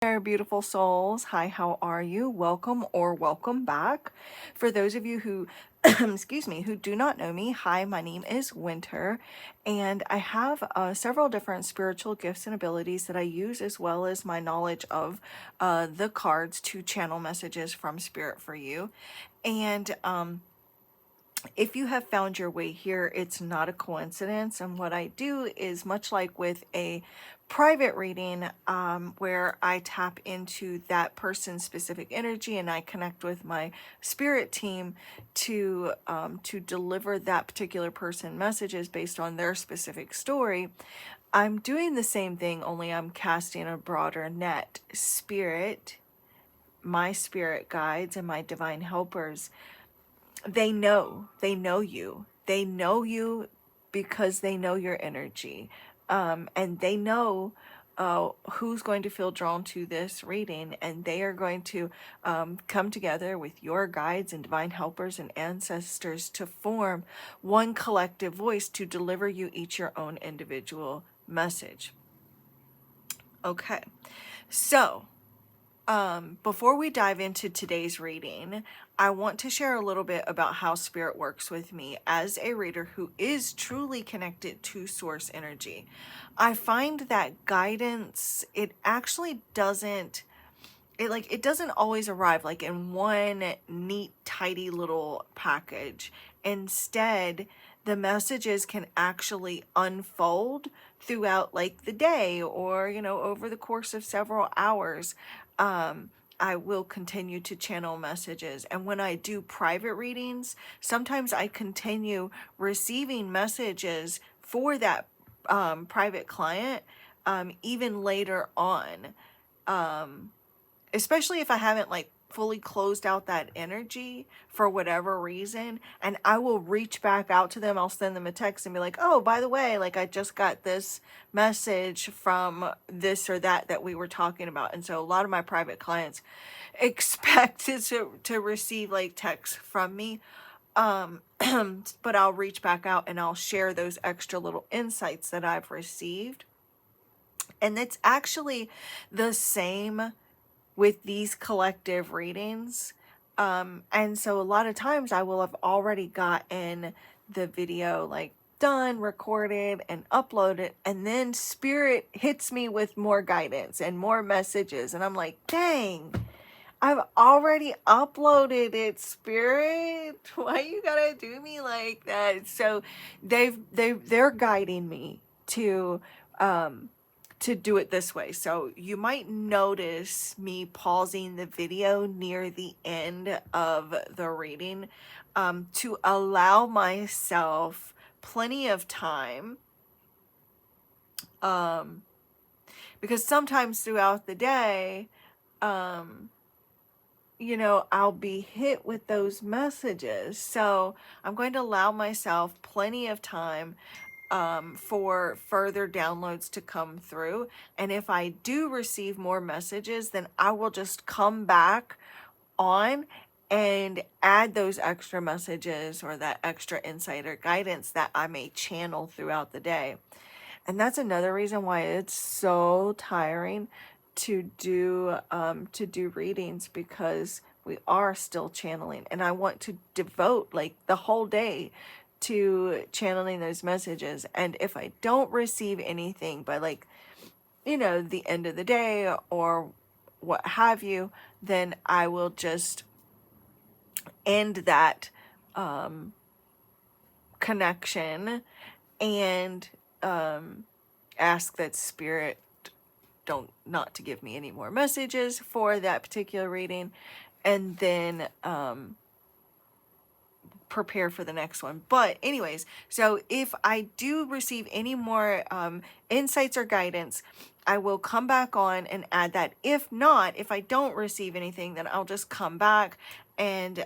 There, beautiful souls. Hi, how are you? Welcome or welcome back. For those of you who, excuse me, who do not know me, hi, my name is Winter, and I have several different spiritual gifts and abilities that I use, as well as my knowledge of the cards to channel messages from Spirit for you. And if you have found your way here, it's not a coincidence. And what I do is much like with a private reading, where I tap into that person's specific energy and I connect with my spirit team to deliver that particular person messages based on their specific story. I'm doing the same thing, only I'm casting a broader net. Spirit, my spirit guides and my divine helpers, they know you. They know you because they know your energy. And they know who's going to feel drawn to this reading, and they are going to come together with your guides and divine helpers and ancestors to form one collective voice to deliver you each your own individual message. Okay, so before we dive into today's reading, I want to share a little bit about how Spirit works with me as a reader who is truly connected to source energy. I find that guidance, it actually doesn't, it doesn't always arrive like in one neat, tidy little package. Instead, the messages can actually unfold throughout like the day, or over the course of several hours. I will continue to channel messages, and when I do private readings, sometimes I continue receiving messages for that private client even later on, especially if I haven't like fully closed out that energy for whatever reason, and I will reach back out to them. I'll send them a text and be like, oh, by the way, like I just got this message from this or that we were talking about. And so a lot of my private clients expect to receive like texts from me, but I'll reach back out and I'll share those extra little insights that I've received. And it's actually the same with these collective readings. And so a lot of times I will have already gotten the video like done, recorded, and uploaded, and then Spirit hits me with more guidance and more messages, and I'm like, dang, I've already uploaded it, Spirit. Why you gotta do me like that? So they're guiding me to do it this way. So you might notice me pausing the video near the end of the reading, to allow myself plenty of time, because sometimes throughout the day, I'll be hit with those messages. So I'm going to allow myself plenty of time for further downloads to come through. And if I do receive more messages, then I will just come back on and add those extra messages or that extra insight or guidance that I may channel throughout the day. And that's another reason why it's so tiring to do readings, because we are still channeling, and I want to devote like the whole day to channeling those messages. And if I don't receive anything by like the end of the day or what have you, then I will just end that connection and ask that Spirit not to give me any more messages for that particular reading, and then prepare for the next one. But anyways, so if I do receive any more insights or guidance, I will come back on and add that. If not, if I don't receive anything, then I'll just come back and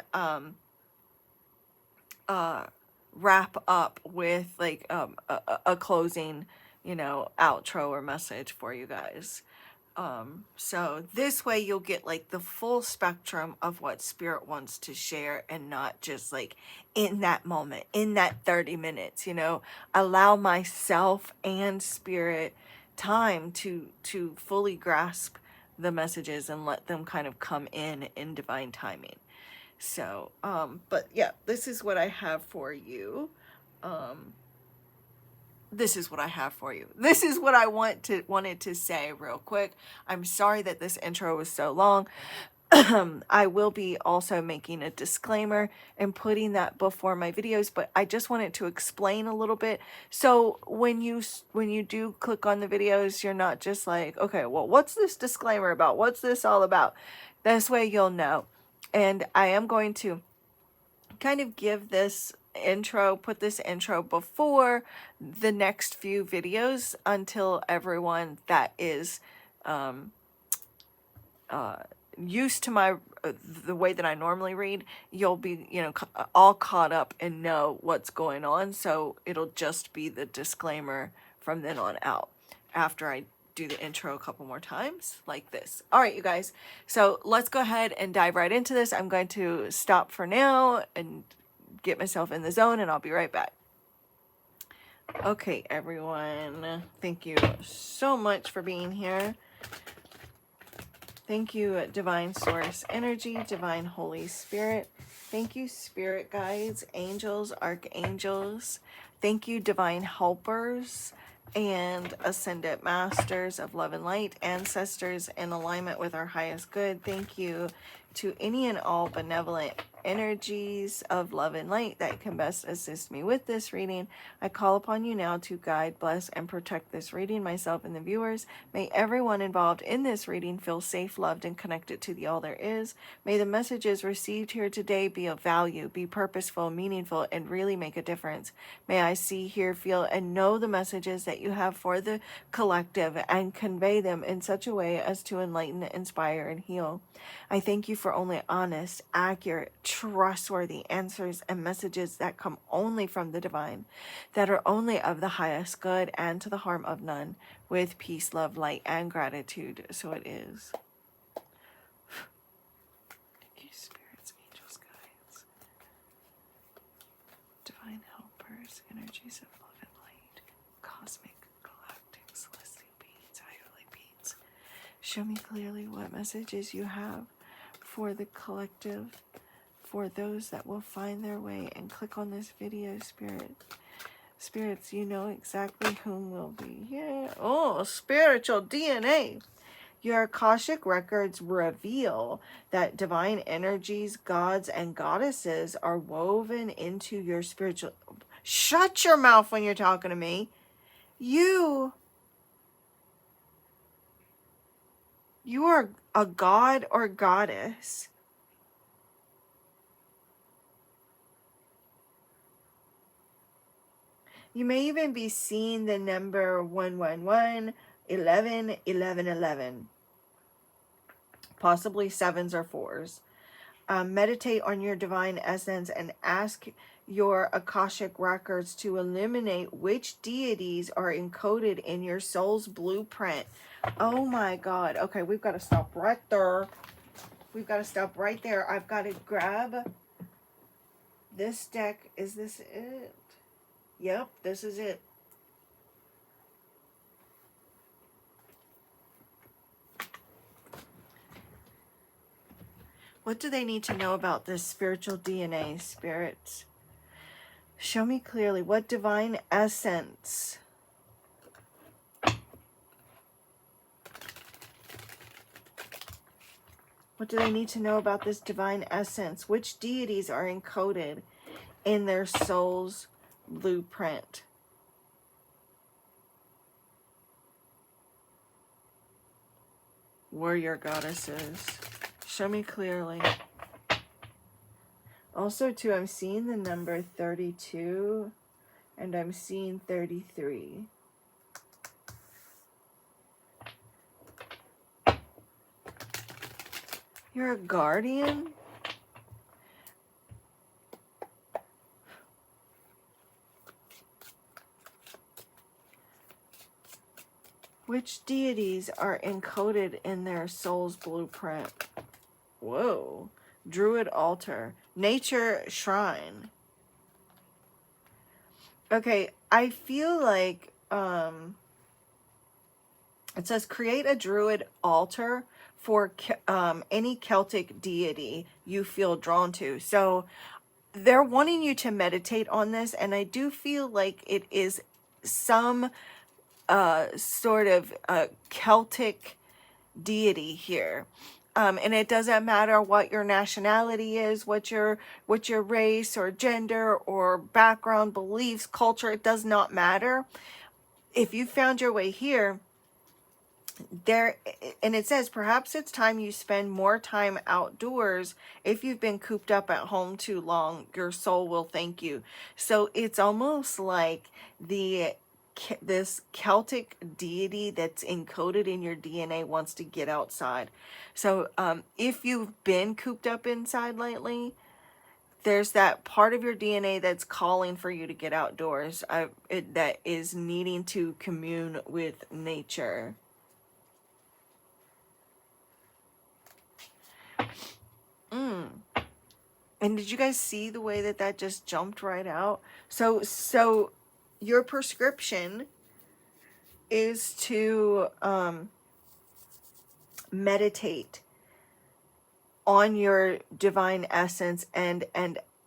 wrap up with like a closing outro or message for you guys. So this way you'll get like the full spectrum of what Spirit wants to share, and not just like in that moment, in that 30 minutes, allow myself and Spirit time to fully grasp the messages and let them kind of come in divine timing. So, but yeah, this is what I have for you. This is what I have for you. This is what I wanted to say real quick. I'm sorry that this intro was so long. I will be also making a disclaimer and putting that before my videos, but I just wanted to explain a little bit. So when you do click on the videos, you're not just like, okay, well, what's this disclaimer about? What's this all about? This way you'll know. And I am going to kind of give this intro, put this intro before the next few videos until everyone that is used to my the way that I normally read, you'll be, you know, all caught up and know what's going on. So it'll just be the disclaimer from then on out after I do the intro a couple more times like this. All right, you guys. So let's go ahead and dive right into this. I'm going to stop for now and get myself in the zone, and I'll be right back. Okay, everyone. Thank you so much for being here. Thank you, Divine Source Energy, Divine Holy Spirit. Thank you, Spirit Guides, Angels, Archangels. Thank you, Divine Helpers and Ascended Masters of Love and Light, Ancestors in alignment with our highest good. Thank you to any and all benevolent energies of love and light that can best assist me with this reading. I call upon you now to guide, bless, and protect this reading, myself and the viewers. May everyone involved in this reading feel safe, loved, and connected to the all there is. May the messages received here today be of value, be purposeful, meaningful, and really make a difference. May I see, hear, feel, and know the messages that you have for the collective and convey them in such a way as to enlighten, inspire, and heal. I thank you for only honest, accurate, trustworthy answers and messages that come only from the divine, that are only of the highest good and to the harm of none, with peace, love, light, and gratitude. So it is. Thank you, spirits, angels, guides, divine helpers, energies of love and light, cosmic, galactic, celestial beings, higher beings. Show me clearly what messages you have for the collective, for those that will find their way and click on this video, spirits, you know exactly whom will be here. Oh, spiritual DNA. Your Akashic records reveal that divine energies, gods, and goddesses are woven into your spiritual... Shut your mouth when you're talking to me. You are a god or goddess. You may even be seeing the number 111, 11, 11, 11. Possibly 7s or 4s. Meditate on your divine essence and ask your Akashic records to illuminate which deities are encoded in your soul's blueprint. Oh my God. Okay, we've got to stop right there. We've got to stop right there. I've got to grab this deck. Is this it? Yep, this is it. What do they need to know about this spiritual DNA, spirits? Show me clearly what divine essence what do they need to know about this divine essence? Which deities are encoded in their soul's blueprint? Warrior goddesses. Show me clearly. Also, too, I'm seeing the number 32 and I'm seeing 33. You're a guardian? Which deities are encoded in their soul's blueprint? Whoa. Druid altar. Nature shrine. Okay, I feel like it says create a druid altar for any Celtic deity you feel drawn to. So they're wanting you to meditate on this, and I do feel like it is some sort of Celtic deity here. And it doesn't matter what your nationality is, what your race or gender or background, beliefs, culture, it does not matter. If you found your way here, there, and it says perhaps it's time you spend more time outdoors. If you've been cooped up at home too long, your soul will thank you. So it's almost like this Celtic deity that's encoded in your DNA wants to get outside. So if you've been cooped up inside lately, there's that part of your DNA that's calling for you to get outdoors, that is needing to commune with nature. And did you guys see the way that just jumped right out? So your prescription is to meditate on your divine essence and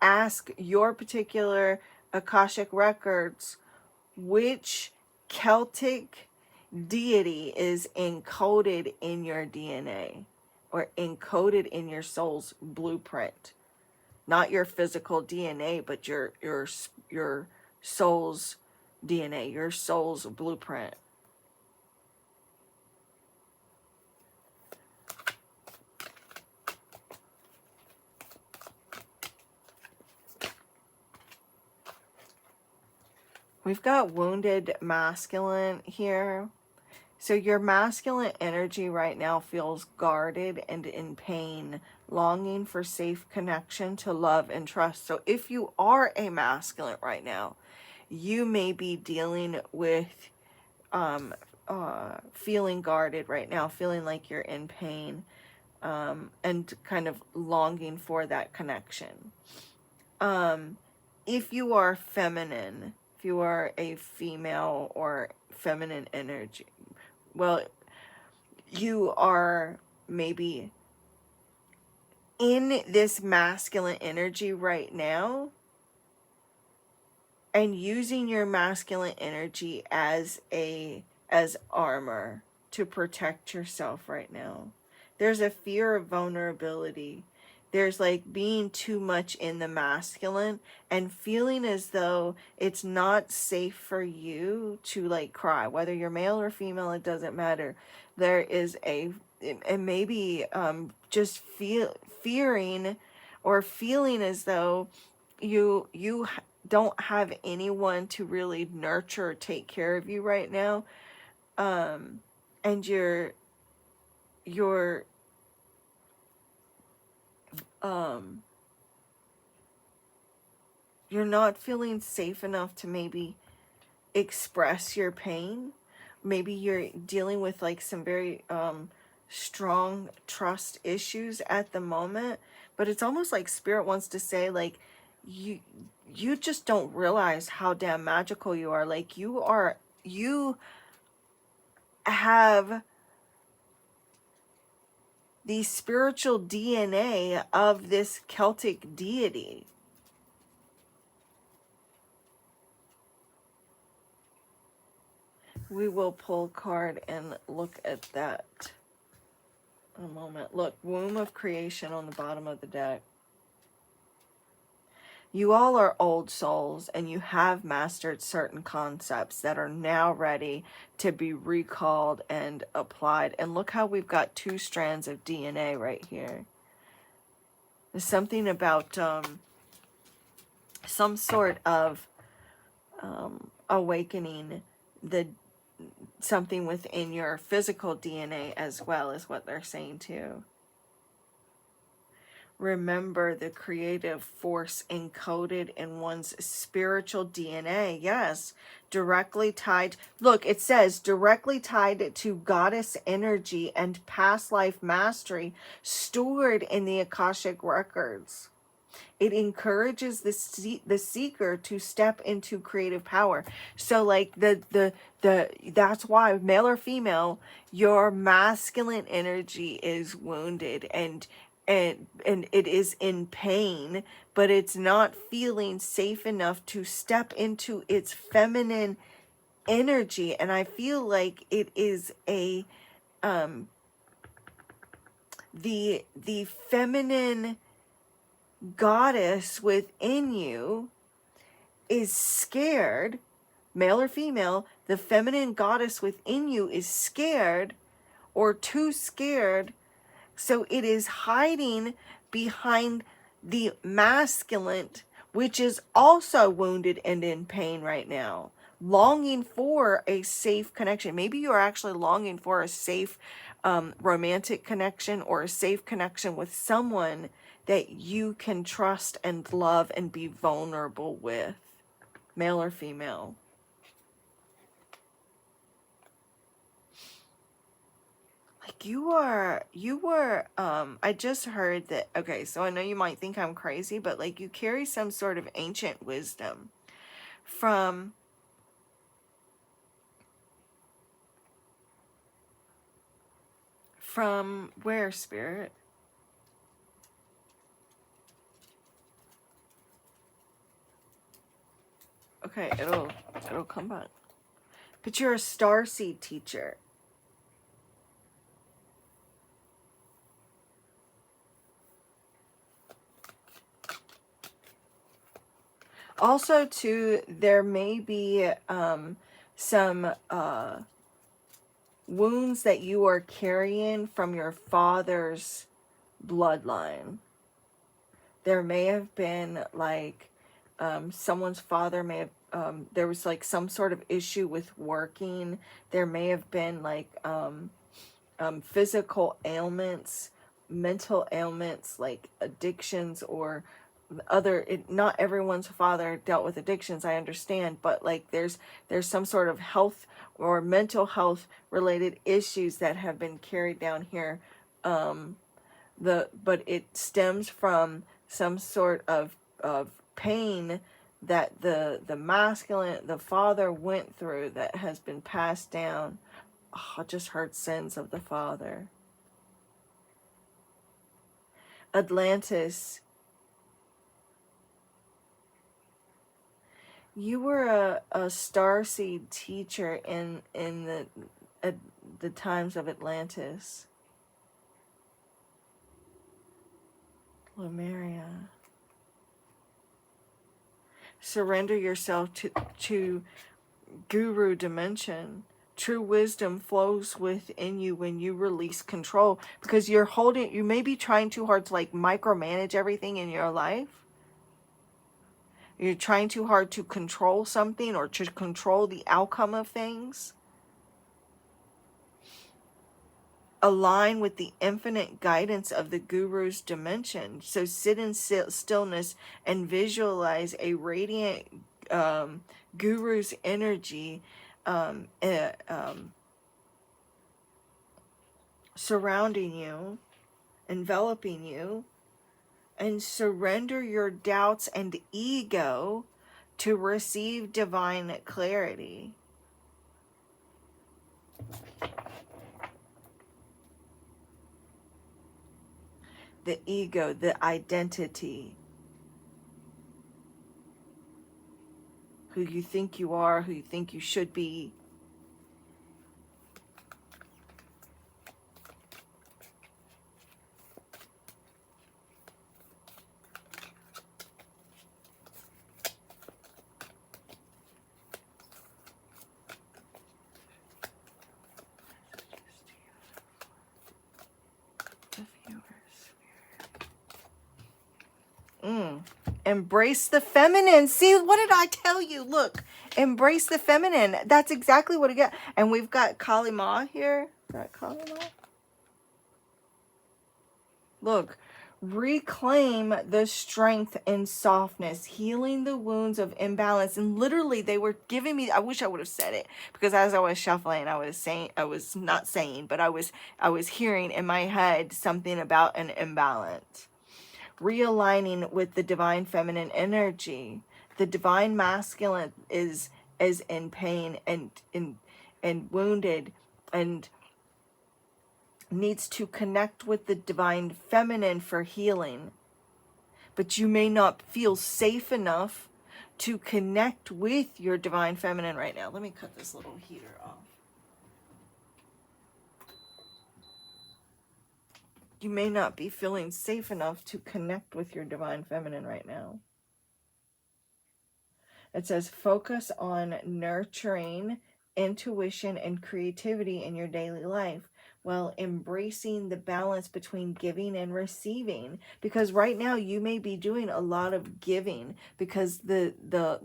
ask your particular Akashic records which Celtic deity is encoded in your DNA or encoded in your soul's blueprint. Not your physical DNA, but your soul's DNA, your soul's blueprint. We've got wounded masculine here. So your masculine energy right now feels guarded and in pain, longing for safe connection to love and trust. So if you are a masculine right now, you may be dealing with feeling guarded right now, feeling like you're in pain, and kind of longing for that connection. If you are feminine, if you are a female or feminine energy, well, you are maybe in this masculine energy right now and using your masculine energy as armor to protect yourself right now. There's a fear of vulnerability. There's like being too much in the masculine and feeling as though it's not safe for you to like cry, whether you're male or female, it doesn't matter. There is and maybe just fearing or feeling as though you don't have anyone to really nurture or take care of you right now, and you're not feeling safe enough to maybe express your pain. Maybe you're dealing with like some very strong trust issues at the moment, but it's almost like spirit wants to say like you just don't realize how damn magical you are. Like you have the spiritual DNA of this Celtic deity. We will pull a card and look at that in a moment. Look, womb of creation on the bottom of the deck. You all are old souls and you have mastered certain concepts that are now ready to be recalled and applied. And look how we've got 2 strands of DNA right here. There's something about some sort of awakening something within your physical DNA as well, is what they're saying too. Remember the creative force encoded in one's spiritual DNA. Yes, directly tied. Look, it says directly tied to goddess energy and past life mastery stored in the Akashic records. It encourages the seeker to step into creative power. So like that's why, male or female, your masculine energy is wounded, and it is in pain, but it's not feeling safe enough to step into its feminine energy. And I feel like it is a the feminine goddess within you is scared, male or female, the feminine goddess within you is scared, or too scared, so it is hiding behind the masculine, which is also wounded and in pain right now, longing for a safe connection. Maybe you're actually longing for a safe romantic connection, or a safe connection with someone that you can trust and love and be vulnerable with, male or female. Like you were, I just heard that, okay, so I know you might think I'm crazy, but like you carry some sort of ancient wisdom from where, spirit? Okay, it'll come back. But you're a starseed teacher. Also, too, there may be some wounds that you are carrying from your father's bloodline. There may have been like someone's father may have, there was like some sort of issue with working. There may have been like physical ailments, mental ailments, like addictions, or not everyone's father dealt with addictions, I understand, but like there's some sort of health or mental health related issues that have been carried down here, but it stems from some sort of pain that the masculine, the father, went through, that has been passed down. Oh, I just heard sins of the father. Atlantis, you were a starseed teacher in the times of Atlantis. Lemuria. Surrender yourself to guru dimension. True wisdom flows within you when you release control, because you may be trying too hard to like micromanage everything in your life. You're trying too hard to control something, or to control the outcome of things. Align with the infinite guidance of the guru's dimension. So sit in stillness and visualize a radiant guru's energy surrounding you, enveloping you, and surrender your doubts and ego to receive divine clarity. The ego, the identity, who you think you are, who you think you should be. Embrace the feminine. See, what did I tell you? Look, embrace the feminine. That's exactly what it got. And we've got Kali Ma here. Got Kali Ma. Look, reclaim the strength and softness, healing the wounds of imbalance. And literally, they were giving me, I wish I would have said it, because as I was shuffling, I was not saying, but I was hearing in my head something about an imbalance. realigning with the divine feminine energy. The divine masculine is in pain and wounded and needs to connect with the divine feminine for healing. But you may not feel safe enough to connect with your divine feminine right now. Let me cut this little heater off. You may not be feeling safe enough to connect with your divine feminine right now. It says focus on nurturing intuition and creativity in your daily life while embracing the balance between giving and receiving. Because right now you may be doing a lot of giving, because the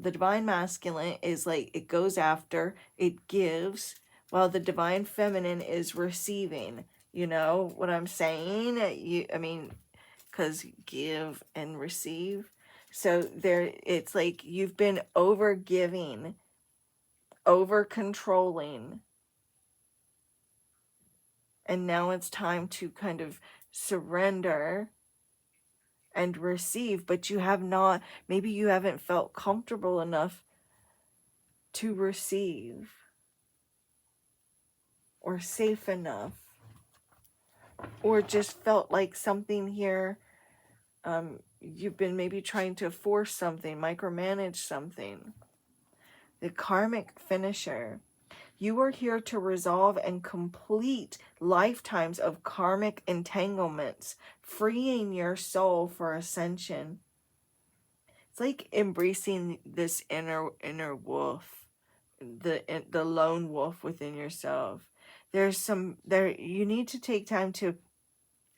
divine masculine is like, it goes after, it gives, while the divine feminine is receiving. You know what I'm saying? I mean, because give and receive. So there, it's like you've been over giving, over controlling, and now it's time to kind of surrender and receive, but you have not, maybe you haven't felt comfortable enough to receive, or safe enough, or just felt like something here, you've been maybe trying to force something, micromanage something. The karmic finisher. You are here to resolve and complete lifetimes of karmic entanglements, freeing your soul for ascension. It's like embracing this inner wolf, the lone wolf within yourself. You need to take time to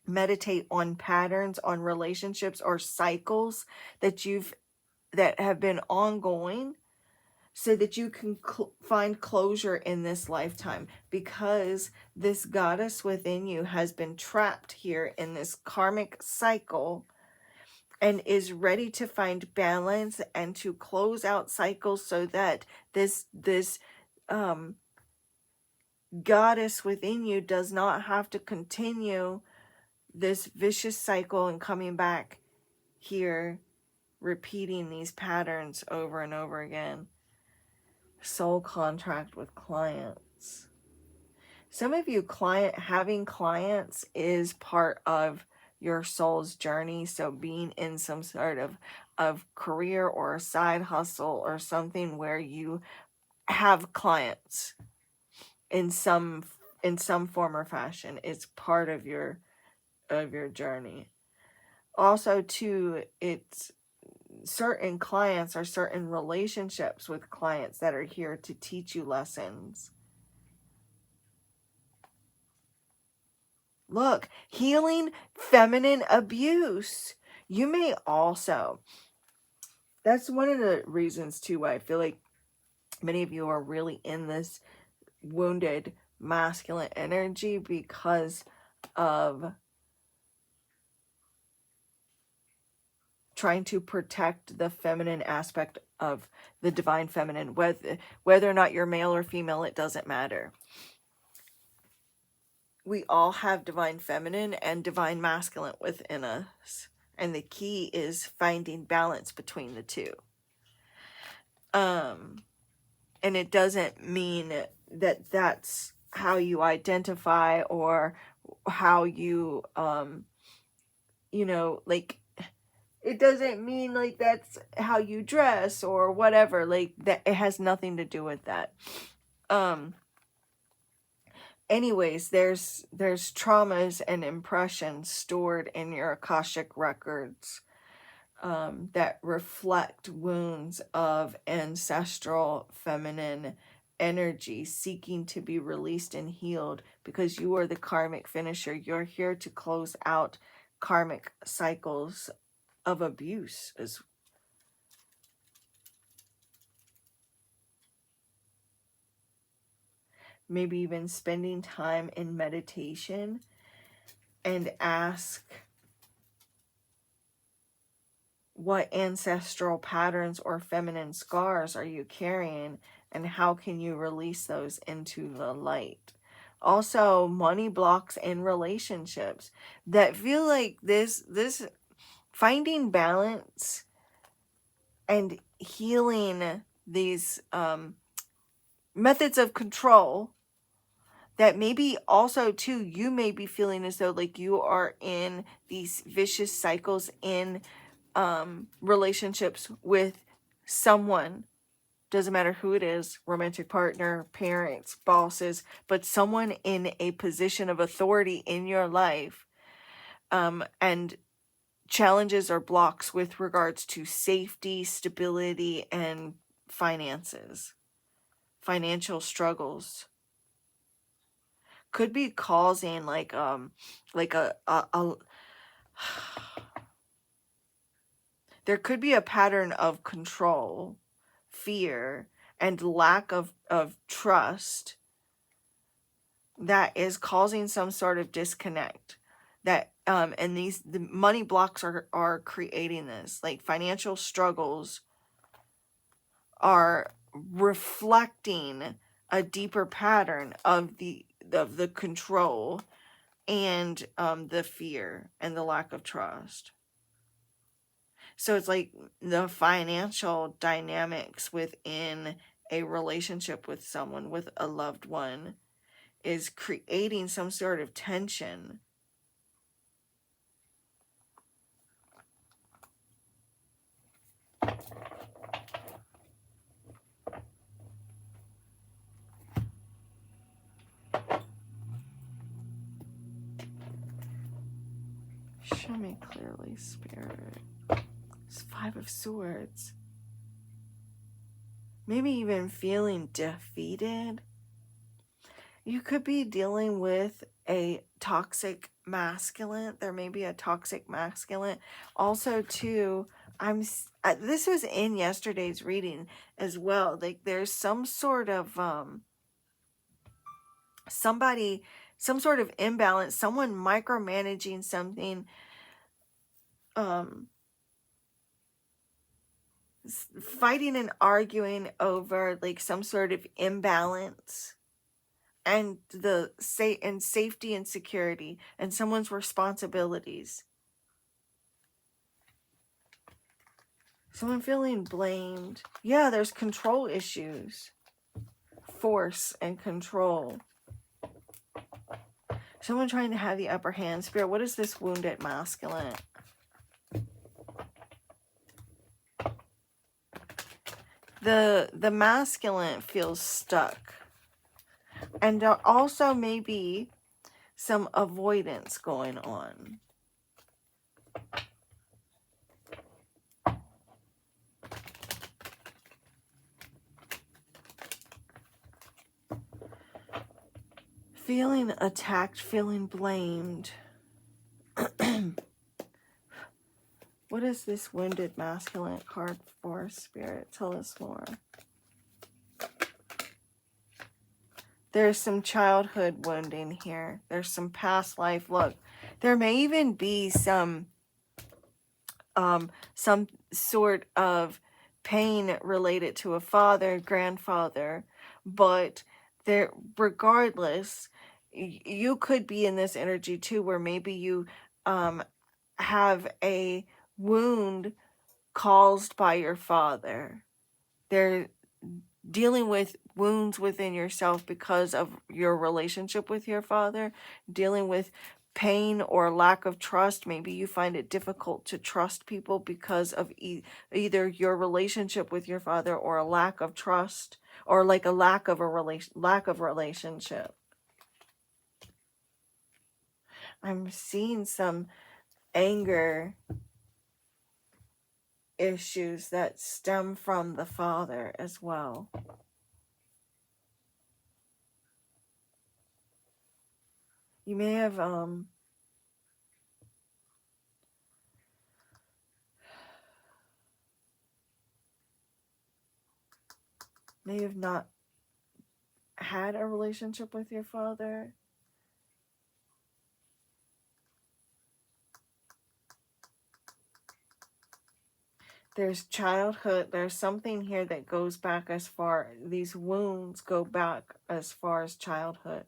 meditate on patterns, on relationships or cycles that have been ongoing, so that you can find closure in this lifetime, because this goddess within you has been trapped here in this karmic cycle and is ready to find balance and to close out cycles, so that this goddess within you does not have to continue this vicious cycle and coming back here, repeating these patterns over and over again. Soul contract with clients. Some of you, having clients is part of your soul's journey. So being in some sort of career or a side hustle or something where you have clients in some form or fashion is part of your journey. Also too, it's certain clients or certain relationships with clients that are here to teach you lessons. Look, healing feminine abuse. You may also, that's one of the reasons too why I feel like many of you are really in this wounded masculine energy, because of trying to protect the feminine aspect of the divine feminine. Whether or not you're male or female, it doesn't matter. We all have divine feminine and divine masculine within us. And the key is finding balance between the two. And it doesn't mean that that's how you identify, or how you, like, it doesn't mean like that's how you dress or whatever. Like, that, it has nothing to do with that. Anyways, there's traumas and impressions stored in your Akashic records, that reflect wounds of ancestral feminine energy seeking to be released and healed, because you are the karmic finisher. You're here to close out karmic cycles of abuse. Maybe even spending time in meditation and ask, what ancestral patterns or feminine scars are you carrying, and how can you release those into the light? Also, money blocks in relationships that feel like this finding balance and healing these methods of control that maybe also too you may be feeling as though like you are in these vicious cycles in relationships with someone. Doesn't matter who it is, romantic partner, parents, bosses, but someone in a position of authority in your life, and challenges or blocks with regards to safety, stability, and finances, financial struggles. Could be causing like a there could be a pattern of control, fear, and lack of trust that is causing some sort of disconnect. That and the money blocks are creating this. Like financial struggles are reflecting a deeper pattern of the control and the fear and the lack of trust. So it's like the financial dynamics within a relationship with someone, with a loved one, is creating some sort of tension. Show me clearly, Spirit. It's 5 of Swords. Maybe even feeling defeated. You could be dealing with a toxic masculine. There may be a toxic masculine. Also, too, this was in yesterday's reading as well. Like there's some sort of some sort of imbalance, someone micromanaging something, fighting and arguing over like some sort of imbalance and safety and security and someone's responsibilities. Someone feeling blamed. Yeah, there's control issues. Force and control. Someone trying to have the upper hand. Spirit, what is this wounded masculine? The masculine feels stuck. And there also may be some avoidance going on. Feeling attacked, feeling blamed. What is this wounded masculine card for, Spirit? Tell us more. There's some childhood wounding here. There's some past life. Look, there may even be some sort of pain related to a father, grandfather, but there, regardless, you could be in this energy too, where maybe you have a wound caused by your father. They're dealing with wounds within yourself because of your relationship with your father, dealing with pain or lack of trust. Maybe you find it difficult to trust people because of either your relationship with your father or a lack of trust, or like a lack of relationship. I'm seeing some anger issues that stem from the father as well. You may have not had a relationship with your father. There's childhood. There's something here that goes back as far, these wounds go back as far as childhood.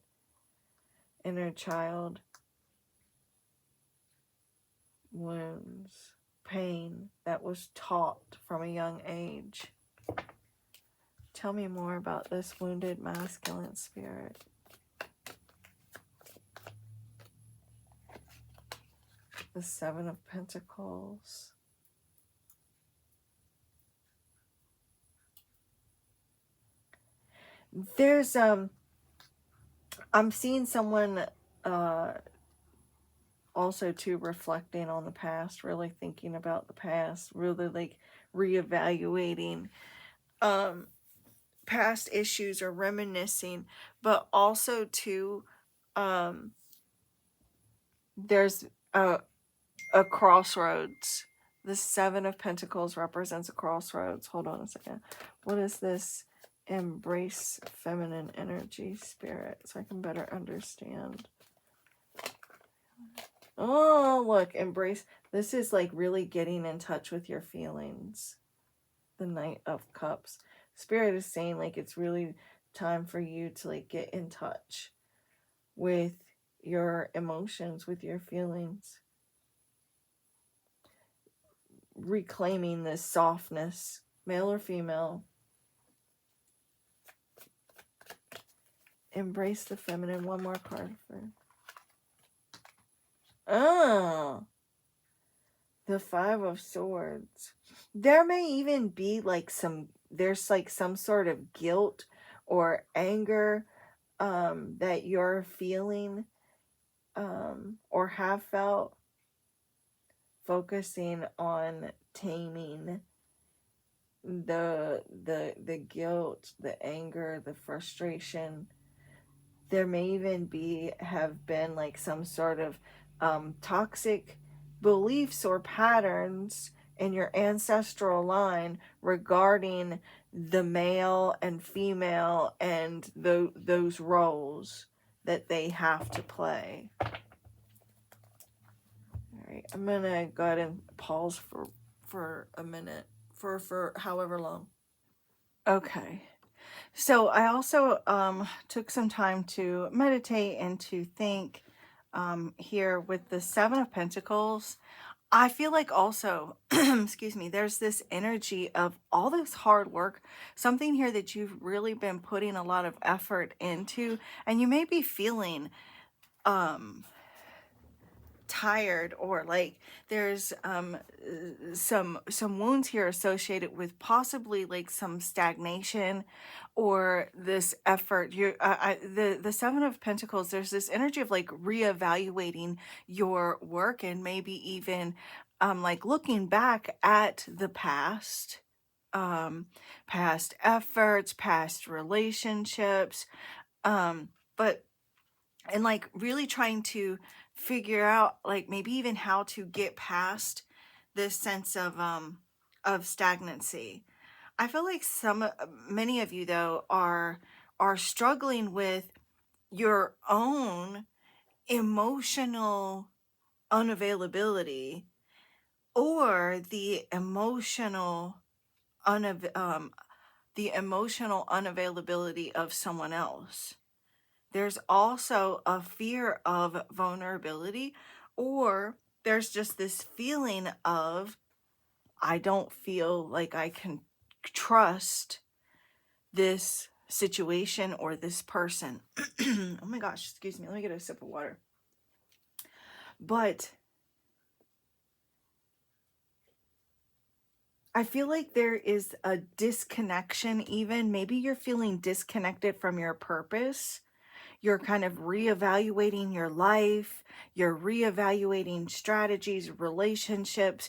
Inner child wounds. pain that was taught from a young age. Tell me more about this wounded masculine spirit. The Seven of Pentacles. There's I'm seeing someone also too reflecting on the past, really thinking about the past, really like reevaluating past issues or reminiscing, but also too there's a crossroads. The Seven of Pentacles represents a crossroads. Hold on a second. What is this? Embrace feminine energy, spirit, so I can better understand. Oh, look, embrace. This is like really getting in touch with your feelings. The Knight of Cups. Spirit is saying like it's really time for you to like get in touch with your emotions, with your feelings. Reclaiming this softness, male or female. Embrace the feminine. One more card for. Oh, the Five of Swords. There may even be like there's like some sort of guilt or anger that you're feeling or have felt, focusing on taming the guilt, the anger, the frustration. There may even have been like some sort of toxic beliefs or patterns in your ancestral line regarding the male and female and those roles that they have to play. All right, I'm gonna go ahead and pause for a minute, for however long. Okay. So I also took some time to meditate and to think here with the Seven of Pentacles. I feel like also, excuse me, there's this energy of all this hard work, something here that you've really been putting a lot of effort into, and you may be feeling tired, or like there's some wounds here associated with possibly like some stagnation or this effort. The Seven of Pentacles, there's this energy of like reevaluating your work, and maybe even like looking back at the past efforts, past relationships, but and like really trying to figure out like maybe even how to get past this sense of stagnancy. I feel like many of you though are struggling with your own emotional unavailability, or the emotional unavailability of someone else. There's also a fear of vulnerability, or there's just this feeling of, I don't feel like I can trust this situation or this person. Oh my gosh, excuse me. Let me get a sip of water. But I feel like there is a disconnection even. Maybe you're feeling disconnected from your purpose. You're kind of reevaluating your life, you're reevaluating strategies, relationships,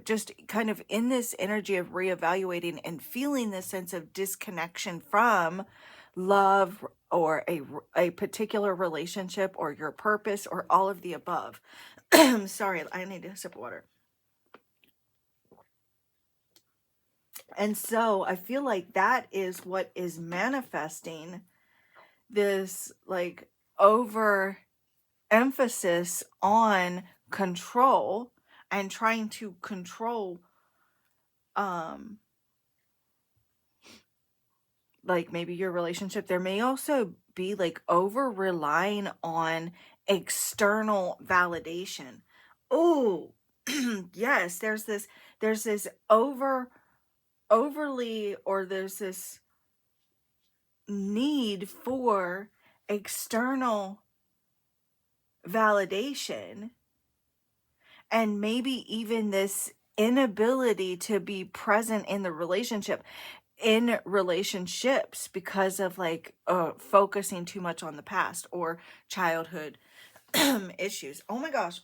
just kind of in this energy of reevaluating and feeling this sense of disconnection from love or a particular relationship or your purpose or all of the above. Sorry, I need a sip of water. And so I feel like that is what is manifesting this like over emphasis on control and trying to control like maybe your relationship. There may also be like over relying on external validation. Oh, yes, there's this overly, or there's this need for external validation, and maybe even this inability to be present in the relationship, in relationships, because of like focusing too much on the past or childhood issues. Oh my gosh.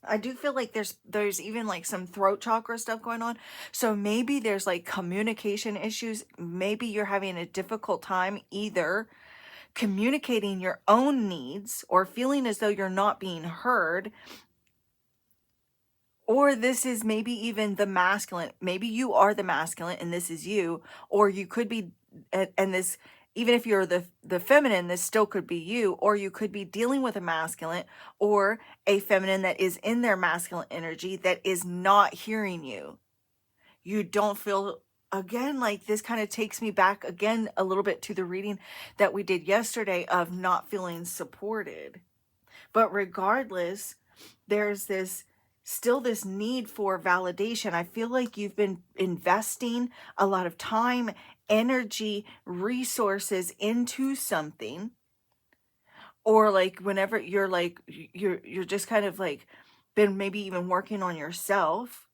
I do feel like there's even like some throat chakra stuff going on. So maybe there's like communication issues. Maybe you're having a difficult time either communicating your own needs or feeling as though you're not being heard. Or this is maybe even the masculine. Maybe you are the masculine and this is you. Or you could be, and this, even if you're the feminine, this still could be you. Or you could be dealing with a masculine or a feminine that is in their masculine energy that is not hearing you. You don't feel, again, like this kind of takes me back again a little bit to the reading that we did yesterday of not feeling supported. But regardless, there's still this need for validation. I feel like you've been investing a lot of time, energy, resources into something, or like whenever you're like you're just kind of like been maybe even working on yourself,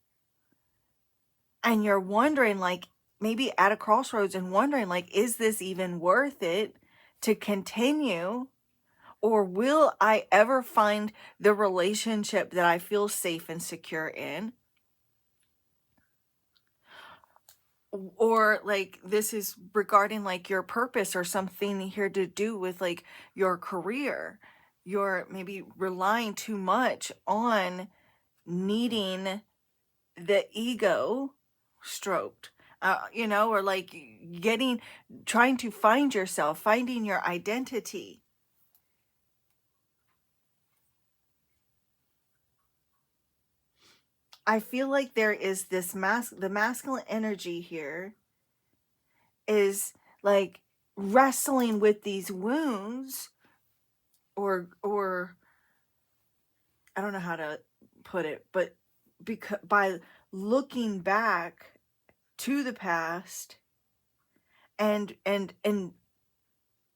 and you're wondering, like, maybe at a crossroads and wondering, like, is this even worth it to continue? Or will I ever find the relationship that I feel safe and secure in? Or like this is regarding like your purpose or something here to do with like your career. You're maybe relying too much on needing the ego stroked. Or like trying to find yourself, finding your identity. I feel like there is this the masculine energy here is like wrestling with these wounds, or I don't know how to put it, but because by looking back to the past and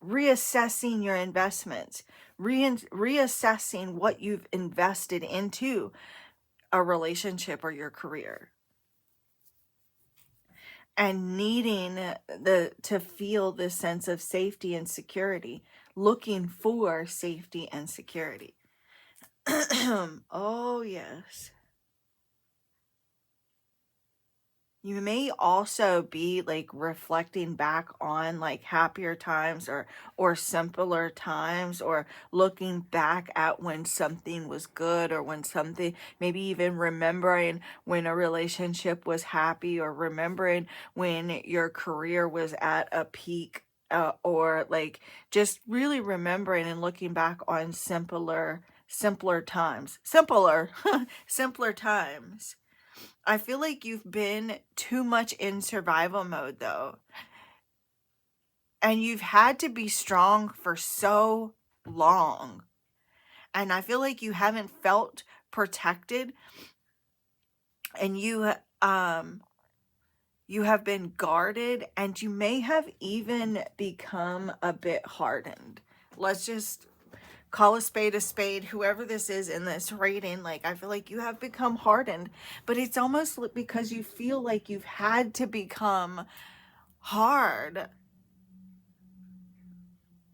reassessing your investments, reassessing what you've invested into a relationship or your career, and needing to feel this sense of safety and security, looking for safety and security. Oh yes. You may also be like reflecting back on like happier times, or simpler times, or looking back at when something was good, or when something, maybe even remembering when a relationship was happy, or remembering when your career was at a peak, or like just really remembering and looking back on simpler times. Simpler times. I feel like you've been too much in survival mode though. And you've had to be strong for so long. And I feel like you haven't felt protected, and you have been guarded, and you may have even become a bit hardened. Let's just call a spade, whoever this is in this rating. Like, I feel like you have become hardened, but it's almost because you feel like you've had to become hard.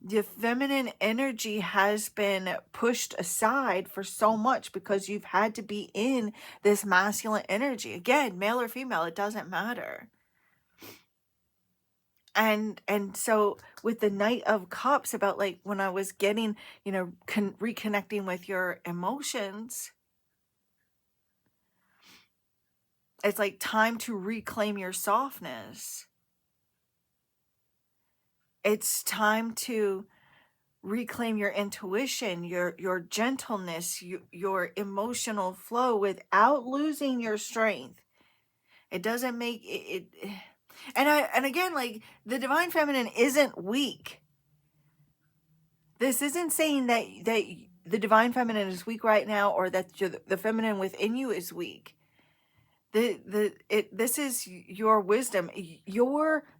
The feminine energy has been pushed aside for so much because you've had to be in this masculine energy. Again, male or female, it doesn't matter. And so with the Knight of Cups, about like when I was getting, reconnecting with your emotions, it's like time to reclaim your softness. It's time to reclaim your intuition, your gentleness, your emotional flow without losing your strength. It doesn't make it, and again, like, the divine feminine isn't weak. This isn't saying that the divine feminine is weak right now, or that the feminine within you is weak. This is your wisdom,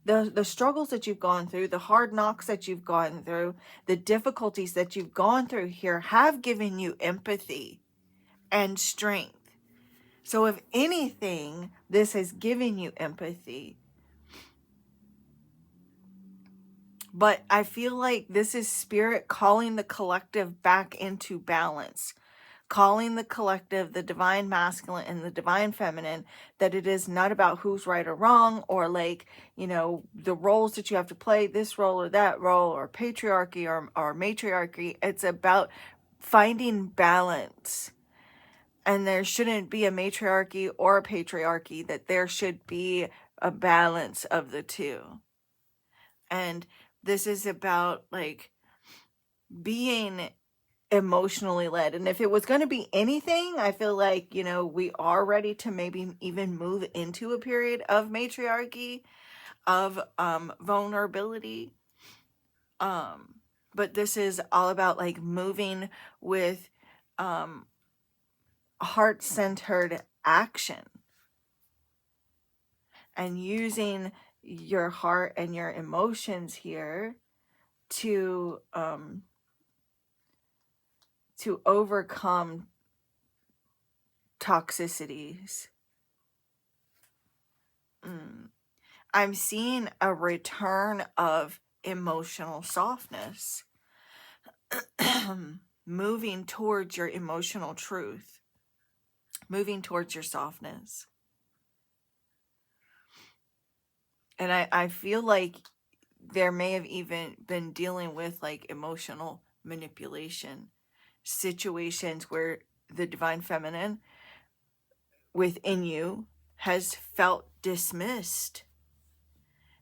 the struggles that you've gone through, the hard knocks that you've gone through, the difficulties that you've gone through here have given you empathy and strength. So if anything, this has given you empathy. But I feel like this is spirit calling the collective back into balance, calling the collective, the divine masculine and the divine feminine, that it is not about who's right or wrong, or like, the roles that you have to play, this role or that role, or patriarchy or matriarchy. It's about finding balance. And there shouldn't be a matriarchy or a patriarchy, that there should be a balance of the two. And this is about like being emotionally led. And if it was going to be anything, I feel like, we are ready to maybe even move into a period of matriarchy, of vulnerability. But this is all about like moving with heart-centered action and using your heart and your emotions here to overcome toxicities. I'm seeing a return of emotional softness, moving towards your emotional truth, moving towards your softness. And I feel like there may have even been dealing with like emotional manipulation situations where the divine feminine within you has felt dismissed.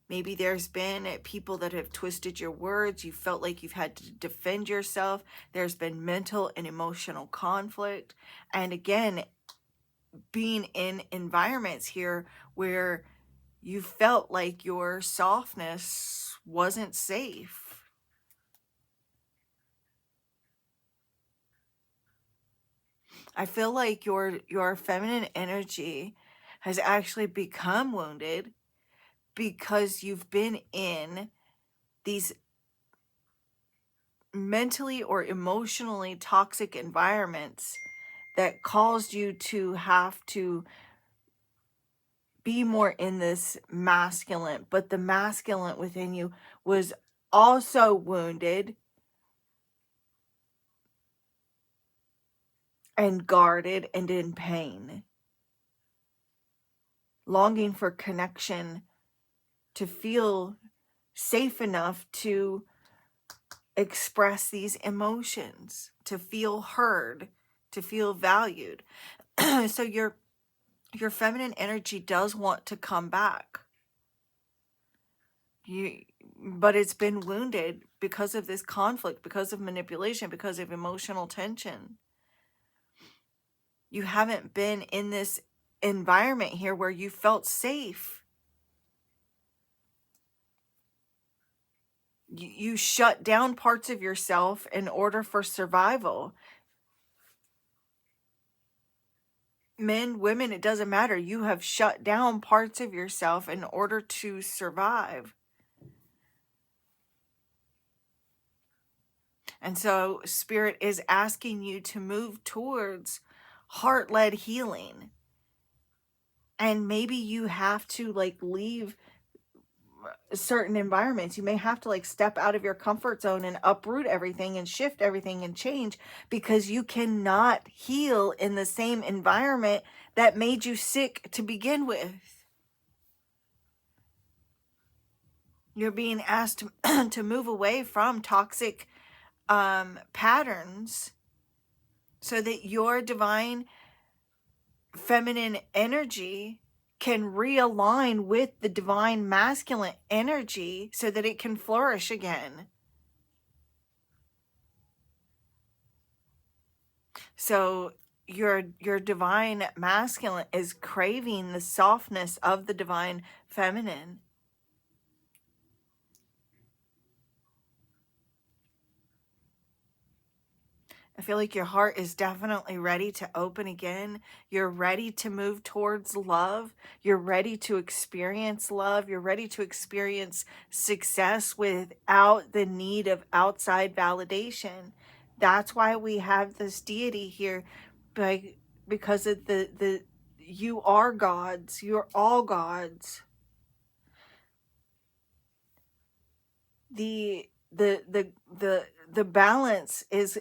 Maybe there's been people that have twisted your words. You felt like you've had to defend yourself. There's been mental and emotional conflict. And again, being in environments here where you felt like your softness wasn't safe. I feel like your feminine energy has actually become wounded because you've been in these mentally or emotionally toxic environments that caused you to have to be more in this masculine, but the masculine within you was also wounded and guarded and in pain, longing for connection, to feel safe enough to express these emotions, to feel heard, to feel valued. So your feminine energy does want to come back. But it's been wounded because of this conflict, because of manipulation, because of emotional tension. You haven't been in this environment here where you felt safe. You shut down parts of yourself in order for survival. Men, women, it doesn't matter. You have shut down parts of yourself in order to survive. And so Spirit is asking you to move towards heart-led healing. And maybe you have to like leave certain environments. You may have to like step out of your comfort zone and uproot everything and shift everything and change, because you cannot heal in the same environment that made you sick to begin with. You're being asked to move away from toxic patterns so that your divine feminine energy can realign with the divine masculine energy so that it can flourish again. So your divine masculine is craving the softness of the divine feminine. I feel like your heart is definitely ready to open again. You're ready to move towards love. You're ready to experience love. You're ready to experience success without the need of outside validation. That's why we have this deity here, because of the you are gods. You're all gods. The balance is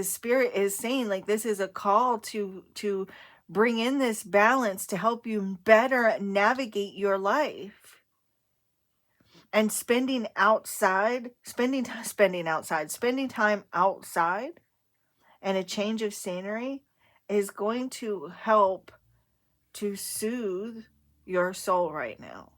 spirit is saying, like, this is a call to bring in this balance to help you better navigate your life. And spending time outside and a change of scenery is going to help to soothe your soul right now.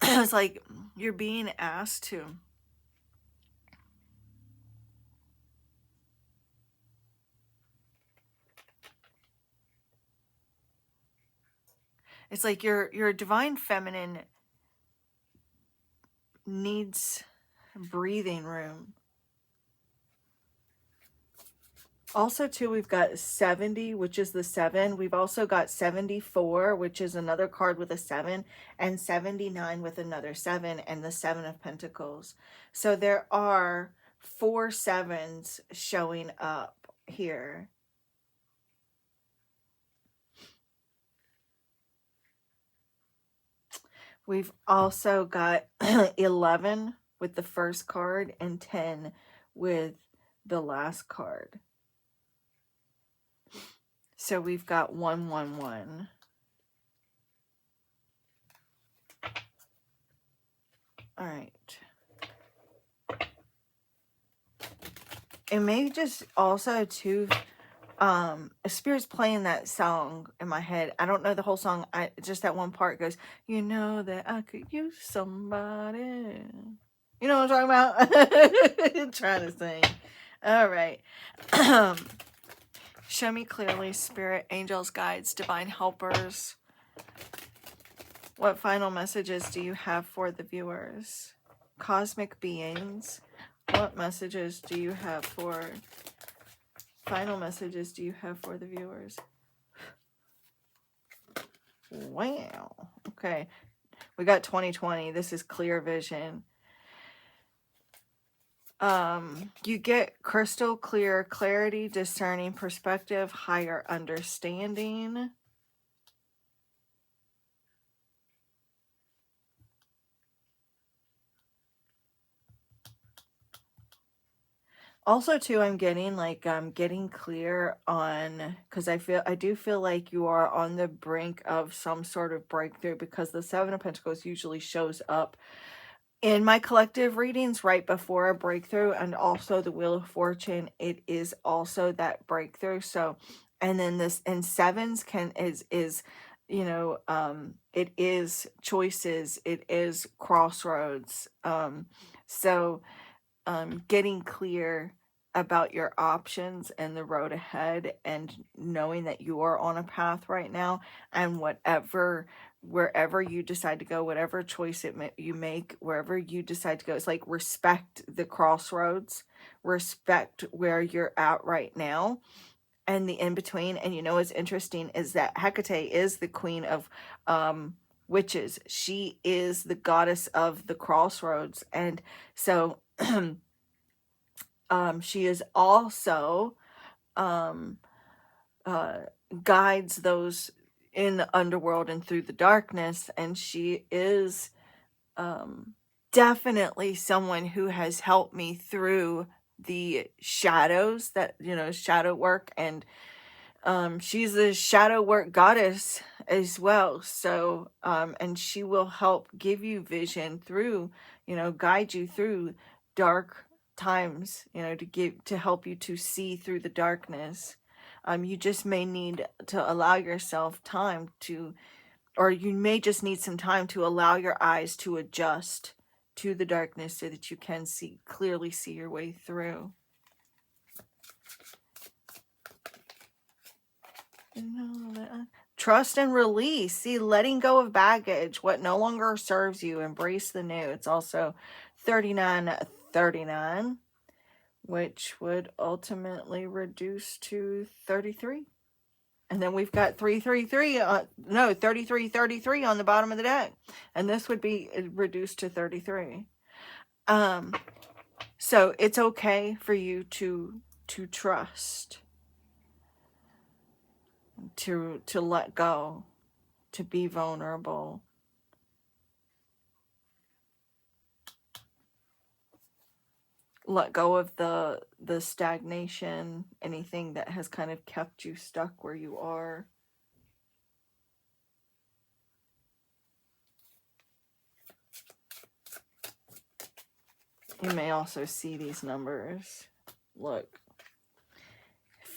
It's like you're being asked to it's like your divine feminine needs breathing room. Also, too, we've got 70, which is the 7. We've also got 74, which is another card with a 7, and 79 with another 7, and the 7 of Pentacles. So there are 4 sevens showing up here. We've also got 11 with the first card and 10 with the last card. So we've got 111. All right. It may just also too, Spirit's playing that song in my head. I don't know the whole song. Just that one part goes, you know that I could use somebody. You know what I'm talking about? Trying to sing. All right. Show me clearly, Spirit, angels, guides, divine helpers. What final messages do you have for the viewers? Cosmic beings, what messages do you have for, final messages do you have for the viewers? Wow. Okay. We got 2020. This is clear vision. You get crystal clear clarity, discerning perspective, higher understanding. Also, too, I'm getting like getting clear on, because I do feel like you are on the brink of some sort of breakthrough, because the 7 of Pentacles usually shows up in my collective readings right before a breakthrough, and also the Wheel of Fortune, it is also that breakthrough. So, and then this, and sevens is you know, it is choices, it is crossroads. So getting clear about your options and the road ahead, and knowing that you are on a path right now, and wherever you decide to go, whatever choice you make, wherever you decide to go, it's like respect the crossroads, respect where you're at right now, and the in between. And you know what's interesting is that Hecate is the queen of witches. She is the goddess of the crossroads, and so she is also guides those in the underworld and through the darkness, and she is definitely someone who has helped me through the shadows, that, you know, shadow work, and she's a shadow work goddess as well. So and she will help give you vision through, you know, guide you through dark times, you know, to help you to see through the darkness. You just may need to allow yourself time to, or you may just need some time to allow your eyes to adjust to the darkness so that you can clearly see your way through. You know that Trust and release. See, letting go of baggage, what no longer serves you, embrace the new. It's also 3939, which would ultimately reduce to 33. And then we've got 333, 3333 on the bottom of the deck. And this would be reduced to 33. So it's okay for you to trust, to let go, to be vulnerable. Let go of the stagnation, anything that has kind of kept you stuck where you are. You may also see these numbers. Look,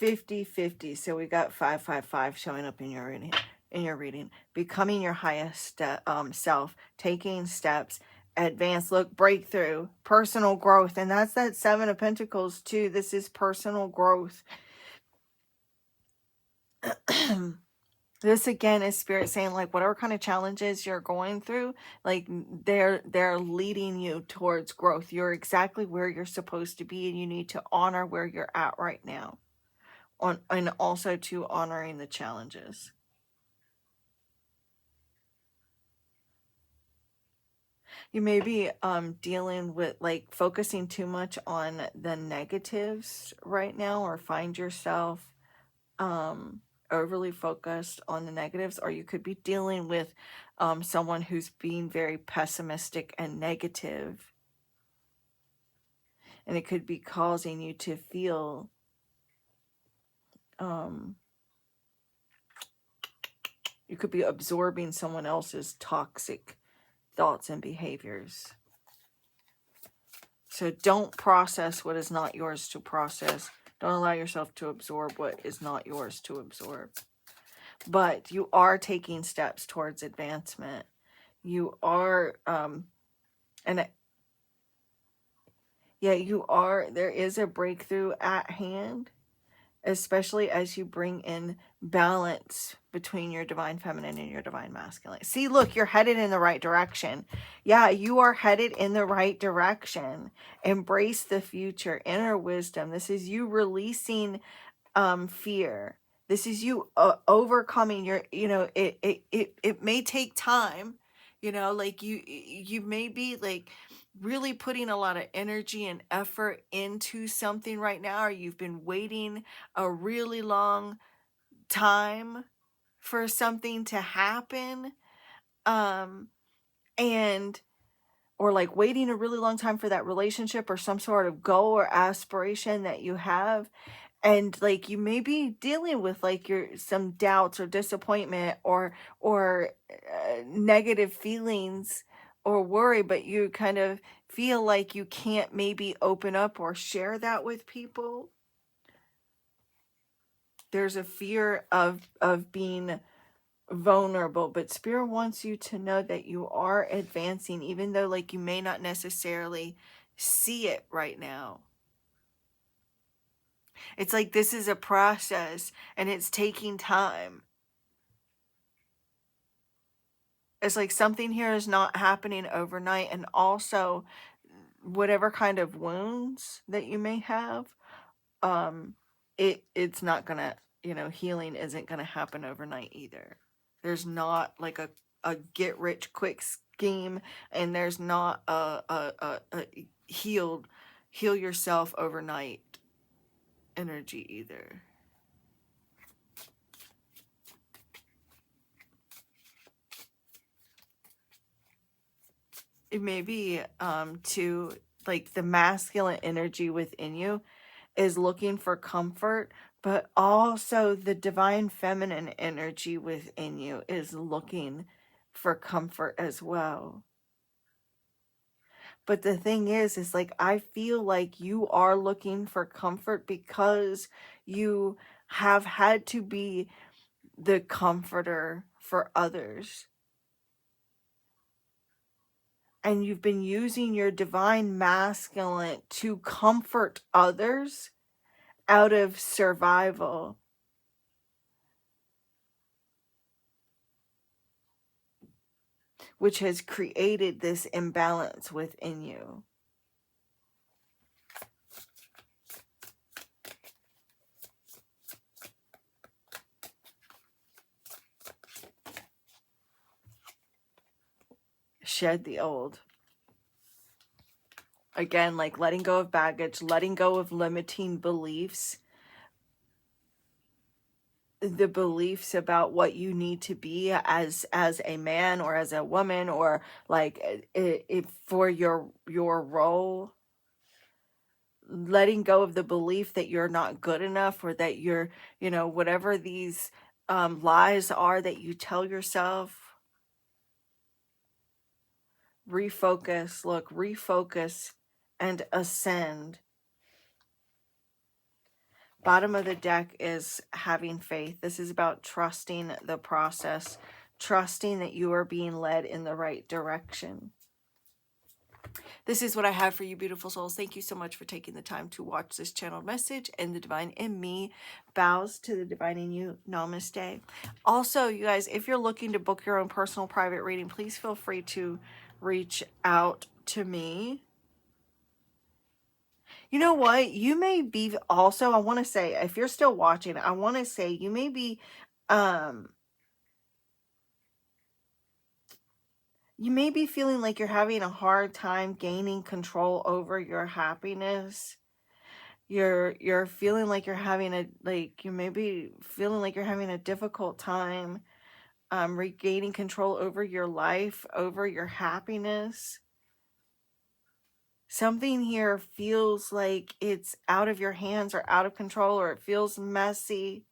50-50. So we got 555 showing up in your reading. Becoming your highest self, taking steps, advance, look, breakthrough, personal growth. And that's that 7 of Pentacles too. This is personal growth. This again is Spirit saying, like, whatever kind of challenges you're going through, like, they're leading you towards growth. You're exactly where you're supposed to be, and you need to honor where you're at right now. And also to honoring the challenges. You may be dealing with, like, focusing too much on the negatives right now, or find yourself overly focused on the negatives, or you could be dealing with someone who's being very pessimistic and negative, and it could be causing you to feel you could be absorbing someone else's toxic thoughts and behaviors. So don't process what is not yours to process. Don't allow yourself to absorb what is not yours to absorb. But you are taking steps towards advancement. You are, you are, there is a breakthrough at hand, especially as you bring in balance between your divine feminine and your divine masculine. See, look, you're headed in the right direction. Yeah, you are headed in the right direction. Embrace the future, inner wisdom. This is you releasing fear. This is you overcoming your, it may take time, like you may be like really putting a lot of energy and effort into something right now, or you've been waiting a really long time for something to happen, and or like waiting a really long time for that relationship or some sort of goal or aspiration that you have. And like you may be dealing with like some doubts or disappointment or negative feelings or worry, but you kind of feel like you can't maybe open up or share that with people. There's a fear of being vulnerable, but Spirit wants you to know that you are advancing, even though like you may not necessarily see it right now. It's like this is a process and it's taking time. It's like something here is not happening overnight, and also whatever kind of wounds that you may have, it's not gonna, healing isn't gonna happen overnight either. There's not like a get rich quick scheme, and there's not a heal yourself overnight energy either. It may be to like the masculine energy within you is looking for comfort, but also the divine feminine energy within you is looking for comfort as well. But the thing is like, I feel like you are looking for comfort because you have had to be the comforter for others. And you've been using your divine masculine to comfort others out of survival. which has created this imbalance within you. Shed the old. Again, like letting go of baggage, letting go of limiting beliefs, the beliefs about what you need to be as a man or as a woman, or like if for your role. Letting go of the belief that you're not good enough, or that you're, whatever these lies are that you tell yourself. Refocus, look, refocus and ascend. Bottom of the deck is having faith. This is about trusting the process, trusting that you are being led in the right direction. This is what I have for you, beautiful souls. Thank you so much for taking the time to watch this channeled message, and the divine in me bows to the divine in you. Namaste. Also, you guys, if you're looking to book your own personal private reading, please feel free to reach out to me. You know what? You may be also, I want to say, if you're still watching, I want to say you may be, feeling like you're having a hard time gaining control over your happiness. You're feeling like you're having you may be feeling like you're having a difficult time regaining control over your life, over your happiness. Something here feels like it's out of your hands or out of control, or it feels messy.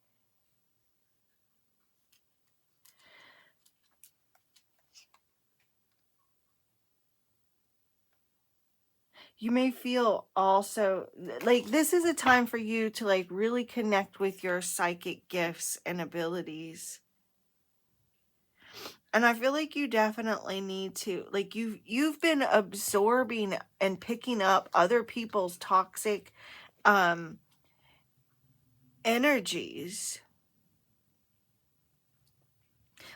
You may feel also like this is a time for you to like really connect with your psychic gifts and abilities. And I feel like you definitely need to, like, you've been absorbing and picking up other people's toxic energies.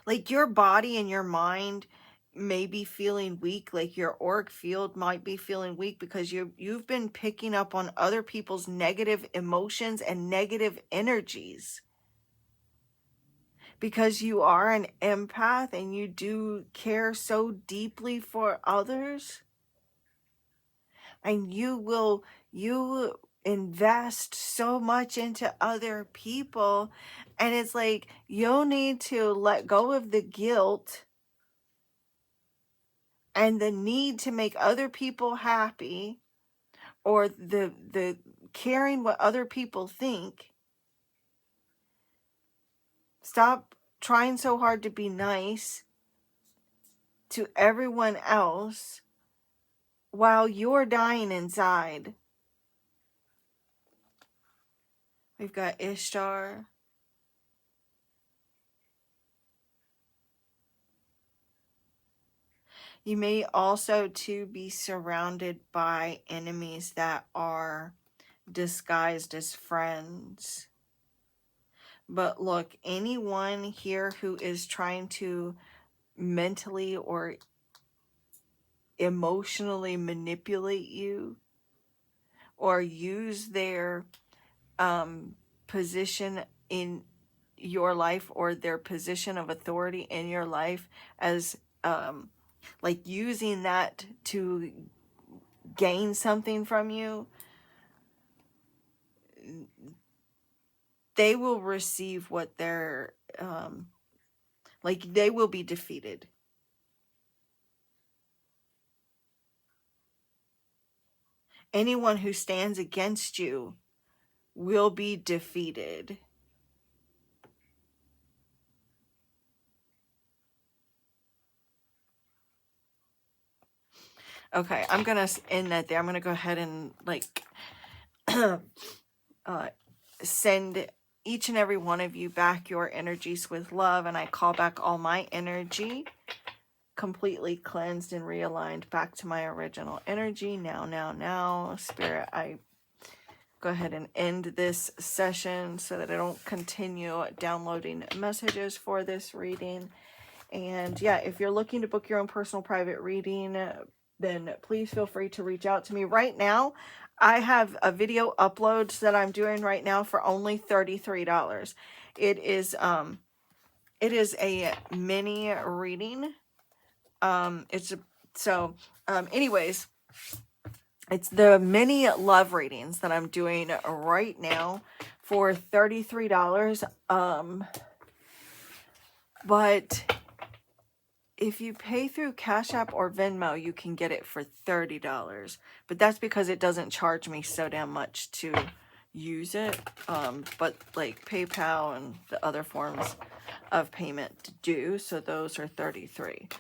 Like your body and your mind may be feeling weak, like your auric field might be feeling weak because you've been picking up on other people's negative emotions and negative energies. Because you are an empath and you do care so deeply for others. And you invest so much into other people. And it's like, you'll need to let go of the guilt and the need to make other people happy, or the caring what other people think. Stop trying so hard to be nice to everyone else while you're dying inside. We've got Ishtar. You may also too be surrounded by enemies that are disguised as friends. But look, anyone here who is trying to mentally or emotionally manipulate you, or use their position in your life, or their position of authority in your life as like using that to gain something from you, they will receive what they're like, they will be defeated. Anyone who stands against you will be defeated. Okay, I'm gonna end that there. I'm gonna go ahead and like send each and every one of you back your energies with love, and I call back all my energy completely cleansed and realigned back to my original energy. Now, Spirit, I go ahead and end this session so that I don't continue downloading messages for this reading. And yeah, if you're looking to book your own personal private reading, then please feel free to reach out to me. Right now, I have a video uploads that I'm doing right now for only $33. It is a mini reading. Anyways, it's the mini love readings that I'm doing right now for $33. But if you pay through Cash App or Venmo, you can get it for $30. But that's because it doesn't charge me so damn much to use it. But like PayPal and the other forms of payment do, so those are $33.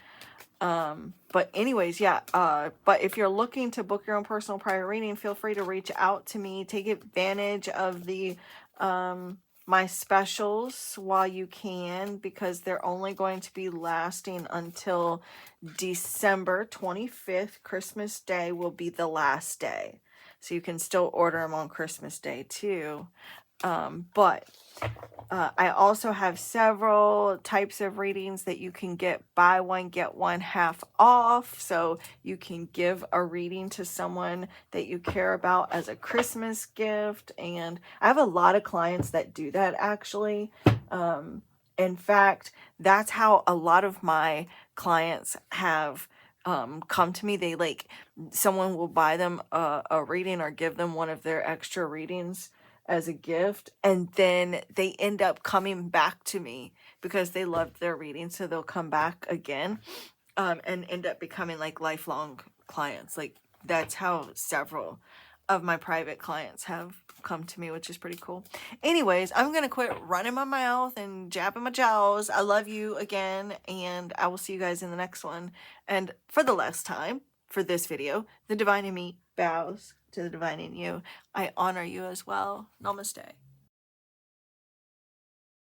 But anyways, yeah, but if you're looking to book your own personal private reading, feel free to reach out to me. Take advantage of the my specials while you can, because they're only going to be lasting until December 25th. Christmas Day will be the last day, so you can still order them on Christmas Day too. But I also have several types of readings that you can get buy one, get one half off. So you can give a reading to someone that you care about as a Christmas gift. And I have a lot of clients that do that, actually. In fact, that's how a lot of my clients have come to me. They someone will buy them a reading or give them one of their extra readings as a gift, and then they end up coming back to me because they loved their reading, so they'll come back again and end up becoming like lifelong clients. Like, that's how several of my private clients have come to me, which is pretty cool. Anyways, I'm gonna quit running my mouth and jabbing my jaws. I love you again, and I will see you guys in the next one. And for the last time for this video, the divine in me bows to the divine in you. I honor you as well. Namaste.